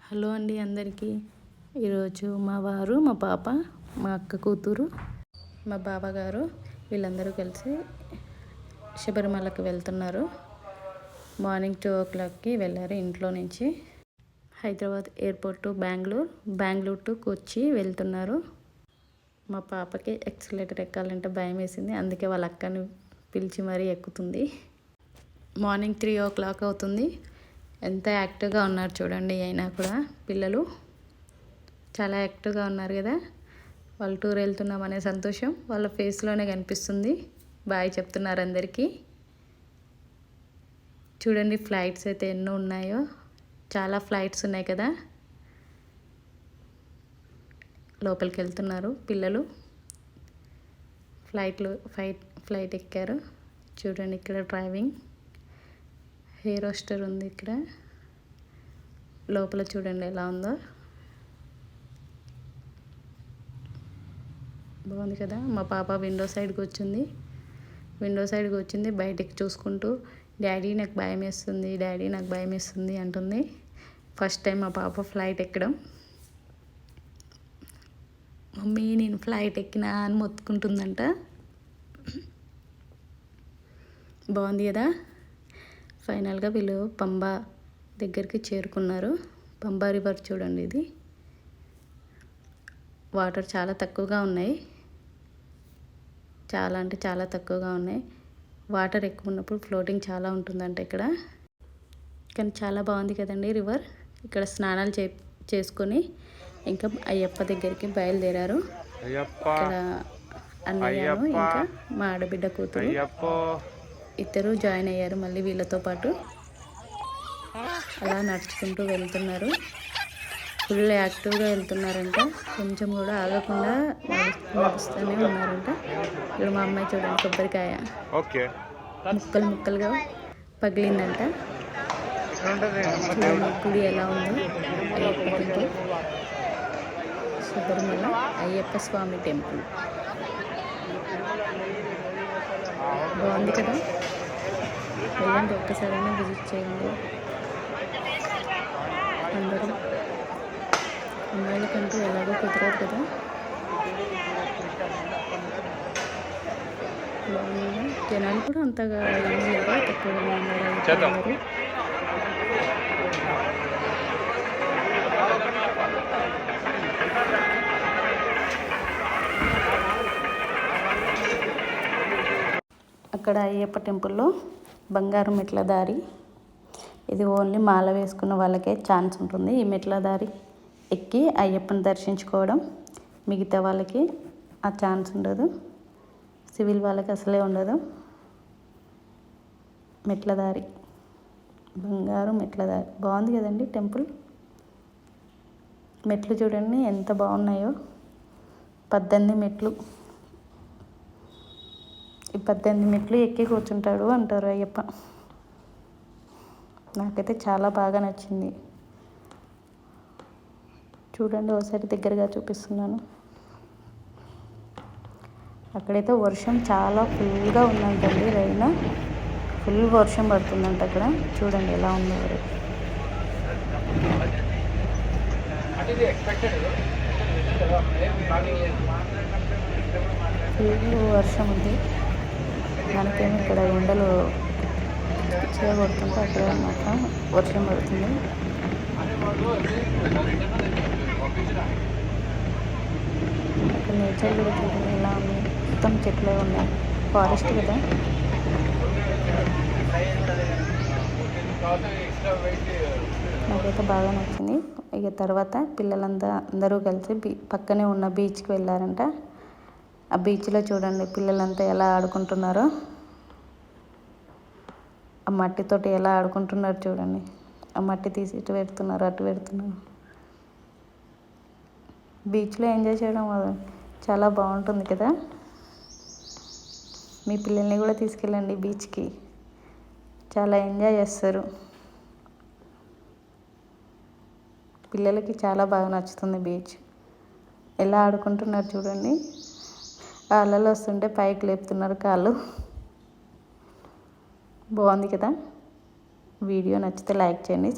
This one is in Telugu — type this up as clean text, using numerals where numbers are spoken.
హలో అండి అందరికీ. ఈరోజు మా వారు, మా పాప, మా అక్క కూతురు, మా బావగారు వీళ్ళందరూ కలిసి శబరిమలకి వెళ్తున్నారు. మార్నింగ్ 2 o'clockకి వెళ్ళారు ఇంట్లో నుంచి. Hyderabad airport to Bengaluru to Kochi వెళ్తున్నారు. మా పాపకి ఎక్సలేటర్ ఎక్కాలంటే భయం వేసింది, అందుకే వాళ్ళ అక్కని పిలిచి మరీ ఎక్కుతుంది. మార్నింగ్ 3 o'clock అవుతుంది. ఎంత యాక్టివ్గా ఉన్నారు చూడండి. అయినా కూడా పిల్లలు చాలా యాక్టివ్గా ఉన్నారు కదా. వాళ్ళు టూర్ వెళ్తున్నామనే సంతోషం వాళ్ళ ఫేస్లోనే కనిపిస్తుంది. బాయ్ చెప్తున్నారు అందరికీ. చూడండి ఫ్లైట్స్ అయితే ఎన్నో ఉన్నాయో, చాలా ఫ్లైట్స్ ఉన్నాయి కదా. లోపలికి వెళ్తున్నారు పిల్లలు. ఫ్లైట్ ఎక్కారు. చూడండి ఇక్కడ డ్రైవింగ్, హెయిర్ హోస్టర్ ఉంది ఇక్కడ. లోపల చూడండి ఎలా ఉందో, బాగుంది కదా. మా పాప విండో సైడ్కి వచ్చింది. బయటికి చూసుకుంటూ డాడీ నాకు భయం వేస్తుంది అంటుంది. ఫస్ట్ టైం మా పాప ఫ్లైట్ ఎక్కడం. మమ్మీ నేను ఫ్లైట్ ఎక్కినా అని మొత్తుకుంటుందంట. బాగుంది కదా. ఫైనల్గా వీళ్ళు పంబా దగ్గరికి చేరుకున్నారు. పంబా రివర్ చూడండి. ఇది వాటర్ చాలా తక్కువగా ఉన్నాయి, చాలా అంటే చాలా తక్కువగా ఉన్నాయి. వాటర్ ఎక్కువ ఉన్నప్పుడు ఫ్లోటింగ్ చాలా ఉంటుందంట ఇక్కడ. కానీ చాలా బాగుంది కదండి రివర్. ఇక్కడ స్నానాలు చేసుకొని ఇంకా అయ్యప్ప దగ్గరికి బయలుదేరారు. ఇక్కడ అన్నయ్యను ఇంకా మా ఆడబిడ్డ కూతురు ఇద్దరు జాయిన్ అయ్యారు మళ్ళీ వీళ్ళతో పాటు. అలా నడుచుకుంటూ వెళ్తున్నారు. ఫుల్ యాక్టివ్గా వెళ్తున్నారంట. కొంచెం కూడా ఆగకుండా నడుస్తూనే ఉన్నారంట. ఇక్కడ మా అమ్మాయి చూడండి కొబ్బరికాయ ముక్కలుగా పగిలిందంట. గుడి ఎలా ఉందో, అయ్యప్ప టెంపుల్, శబరిమల అయ్యప్ప స్వామి టెంపుల్. బాగుంది కదా. వెళ్ళండి, ఒక్కసారైనా విజిట్ చేయండి. అందరూ అమ్మాయిలకంటూ ఎలాగో కుదరదు కదా. బాగుంది. జనాలు కూడా అంతగా ఏమీ లేదా, తక్కువగా ఉన్నారు. అక్కడ అయ్యప్ప టెంపుల్లో బంగారు మెట్ల దారి. ఇది ఓన్లీ మాల వేసుకున్న వాళ్ళకే ఛాన్స్ ఉంటుంది ఈ మెట్ల దారి ఎక్కి అయ్యప్పని దర్శించుకోవడం. మిగతా వాళ్ళకి ఆ ఛాన్స్ ఉండదు. సివిల్ వాళ్ళకి అసలే ఉండదు. మెట్ల దారి, బంగారు మెట్ల దారి. బాగుంది కదండి టెంపుల్. మెట్లు చూడండి ఎంత బాగున్నాయో. 18 మెట్లు. ఈ 18 మెట్లు ఎక్కి కూర్చుంటాడు అంటారు అయ్యప్ప. నాకైతే చాలా బాగా నచ్చింది. చూడండి ఒకసారి దగ్గరగా చూపిస్తున్నాను. అక్కడైతే వర్షం చాలా ఫుల్గా ఉందంటండి. రైన్ ఫుల్ వర్షం పడుతుందంట అక్కడ. చూడండి ఎలా ఉందో. ఫుల్ వర్షం ఉంది. మనకేమో ఇక్కడ ఎండలు చేయబడుతుంటే అక్కడ మాత్రం వర్షం పడుతుంది. అక్కడ నేచర్ కూడా చూడండి ఎలా ఉంది. మొత్తం చెట్లే ఉన్నాయి. ఫారెస్ట్ కదా. నాకైతే బాగా నచ్చింది. ఇక తర్వాత అందరూ కలిసి పక్కనే ఉన్న బీచ్కి వెళ్ళారంట. ఆ బీచ్లో చూడండి పిల్లలంతా ఎలా ఆడుకుంటున్నారో. ఆ మట్టితోటి ఎలా ఆడుకుంటున్నారు చూడండి. ఆ మట్టి తీసి ఇటు పెడుతున్నారు, అటు పెడుతున్నారు. బీచ్లో ఎంజాయ్ చేయడం చాలా బాగుంటుంది కదా. మీ పిల్లల్ని కూడా తీసుకెళ్ళండి బీచ్కి, చాలా ఎంజాయ్ చేస్తారు. పిల్లలకి చాలా బాగా నచ్చుతుంది బీచ్. ఎలా ఆడుకుంటున్నారు చూడండి. అలలు వస్తుంటే పైకి లేపుతున్నారు కాళ్ళు. బాగుంది కదా. వీడియో నచ్చితే లైక్ చేయండి.